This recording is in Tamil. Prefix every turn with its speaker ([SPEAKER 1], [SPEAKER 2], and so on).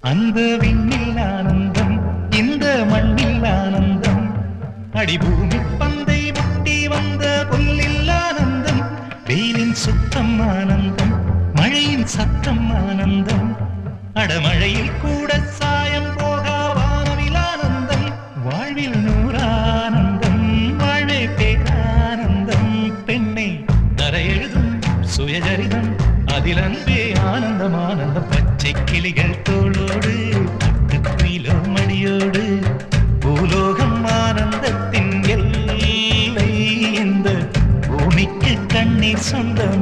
[SPEAKER 1] அந்த விண்ணில் ஆனந்தம் இந்த மண்ணில் ஆனந்தம் அடிபூமி பந்தை முட்டி வந்த புல்லில் ஆனந்தம் வெயிலின் சுத்தம் ஆனந்தம் மழையின் சத்தம் ஆனந்தம் அடமழையில் கூட சாயம் போகா வானவில் ஆனந்தம் வாழ்வில் நூறானந்தம் வாழ்வே பேரானந்தம் பெண்ணை தரையெழுதும் சுயஜரிதம் அதில் அன்பே ஆனந்தம் ஆனந்தம் பச்சை கிளிகள் தோளோடு பட்டுக்குயிலோ மடியோடு பூலோகம் ஆனந்தத்தின் எல்லை இந்த பூமிக்கு கண்ணீர் சொந்தம்